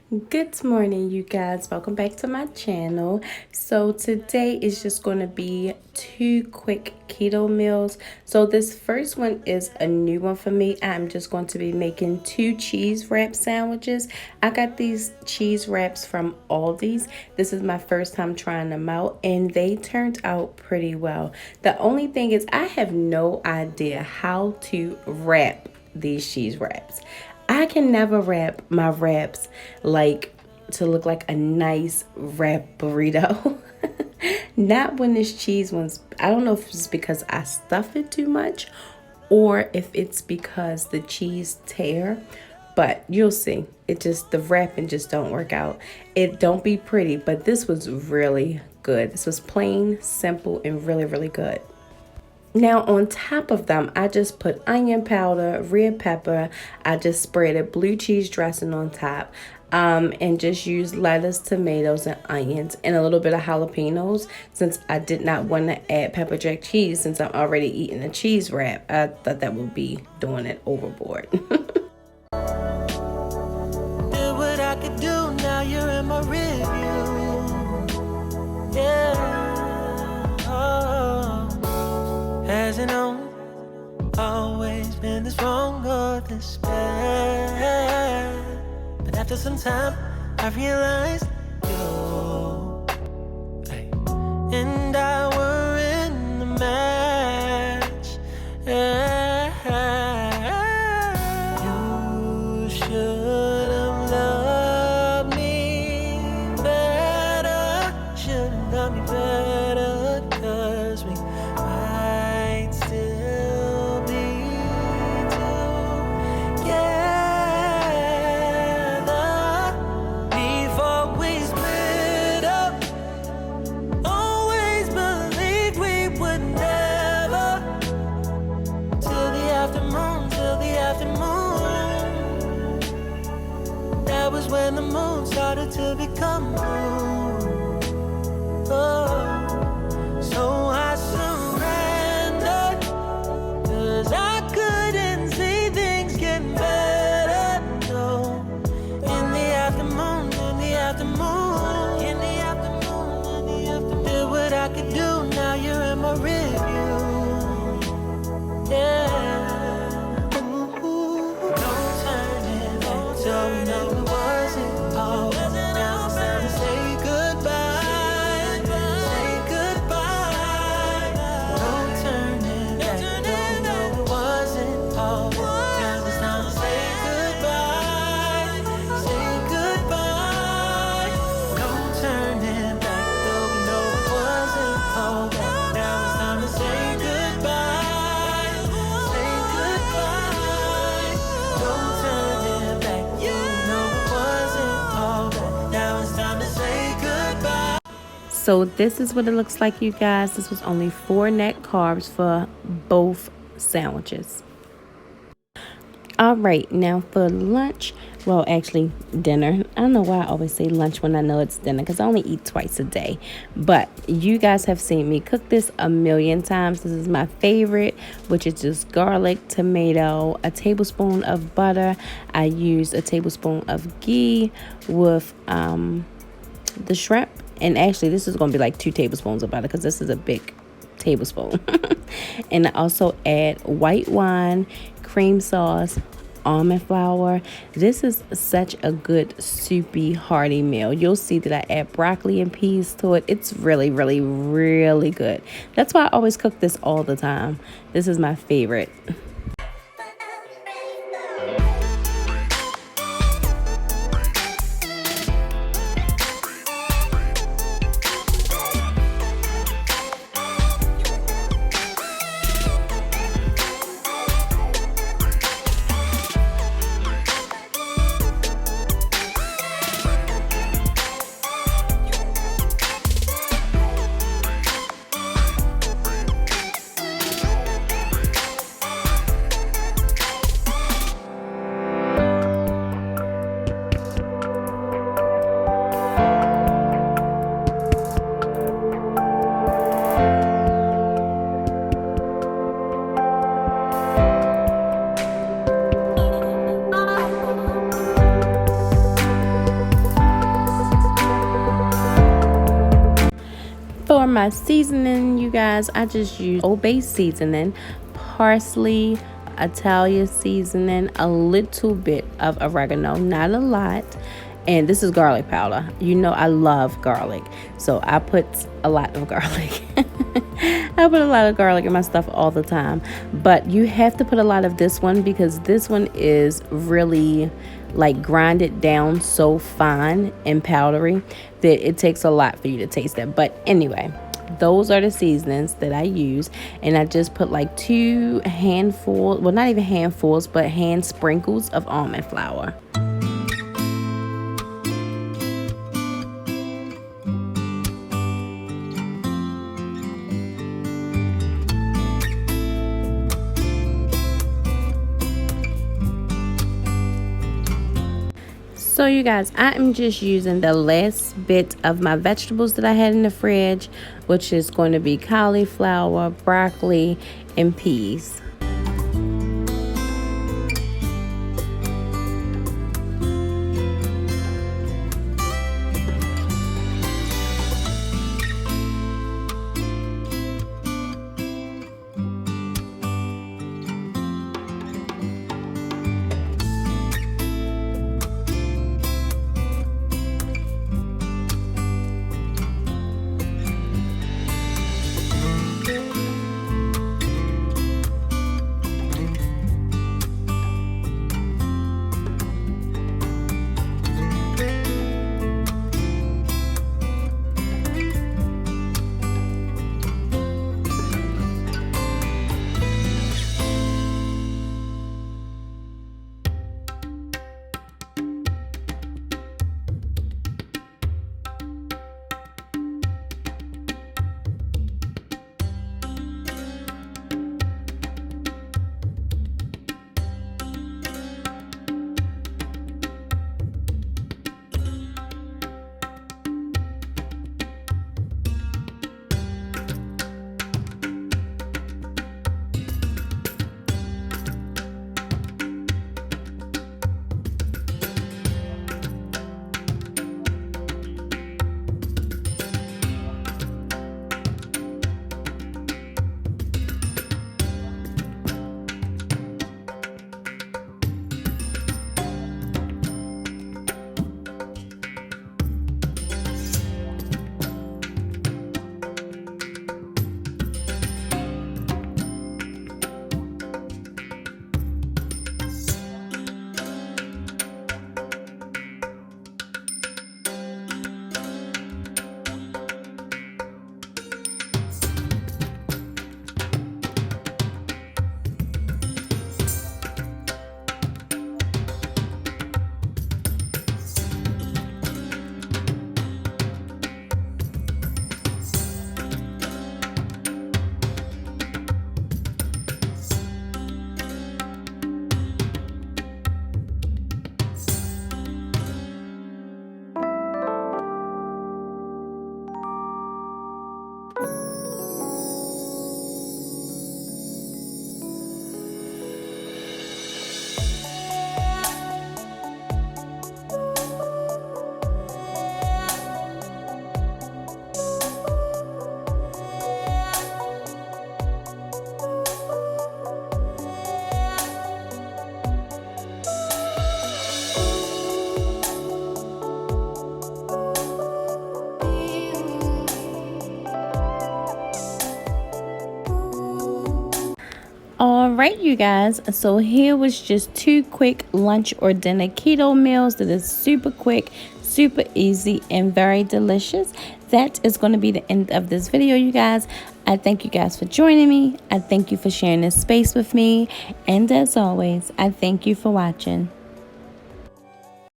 Good morning, you guys. Welcome back to my channel. So today is just going to be two quick keto meals. So this first one is a new one for me. I'm just going to be making two cheese wrap sandwiches. I got these cheese wraps from Aldi's. This is my first time trying them out and they turned out pretty well. The only thing is I have no idea how to wrap these cheese wraps. I can never wrap my wraps like to look like a nice wrap burrito. Not when this cheese one's, I don't know if it's because I stuff it too much or if it's because the cheese tear, but you'll see. The wrapping just don't work out. It don't be pretty, but this was really good. This was plain, simple, and really, really good. Now on top of them, I just put onion powder, red pepper. I just spread blue cheese dressing on top. And just use lettuce, tomatoes, and onions, and a little bit of jalapenos since I did not want to add pepper jack cheese since I'm already eating a cheese wrap. I thought that would be doing it overboard. Did what I could do, now you're in my review. Yeah. Oh. Hasn't always been this wrong or this bad. But after some time, I realized you and I were in the match. You should have loved me better. Should have loved me better, 'cause we might still be together before we split up. Always believed we would never, till the afternoon, till the afternoon. That was when the moon started to become blue. Oh, so I surrendered, 'cause I couldn't see things getting better. No, in the afternoon, in the afternoon, in the afternoon, in the afternoon. Did what I could do, now you're in my review. Yeah. Ooh, no turning back. So no, it wasn't all. Now it's time to say goodbye. Say goodbye. No turning back. No, it wasn't all. Now it's time to say goodbye. Say goodbye. No turning back. Though we know it wasn't all. Now it's time to say goodbye. Say goodbye. No turning back. You know it wasn't all. Now it's time to say goodbye. So this is what it looks like, you guys. This was only 4 net carbs for both sandwiches. All right, now for lunch, well, actually dinner. I don't know why I always say lunch when I know it's dinner because I only eat twice a day. But you guys have seen me cook this a million times. This is my favorite, which is just garlic, tomato, a tablespoon of butter. I used a tablespoon of ghee with the shrimp. And actually, this is going to be like 2 tablespoons of butter because this is a big tablespoon. And I also add white wine, cream sauce, almond flour. This is such a good soupy hearty meal. You'll see that I add broccoli and peas to it. It's really, really, really good. That's why I always cook this all the time. This is my favorite. my seasoning, you guys, I just use Old Bay seasoning, parsley, Italian seasoning, a little bit of oregano, not a lot. And this is garlic powder. You know I love garlic, so I put a lot of garlic. I put a lot of garlic in my stuff all the time, but you have to put a lot of this one because this one is really like grinded down so fine and powdery that it takes a lot for you to taste it. But anyway, those are the seasonings that I use, and I just put like 2 handfuls, well, not even handfuls, but hand sprinkles of almond flour. So you guys, I am just using the last bit of my vegetables that I had in the fridge, which is going to be cauliflower, broccoli, and peas. All right, you guys, so here was just 2 quick lunch or dinner keto meals that is super quick, super easy, and very delicious. That is going to be the end of this video, you guys. I thank you guys for joining me. I thank you for sharing this space with me, and as always, I thank you for watching.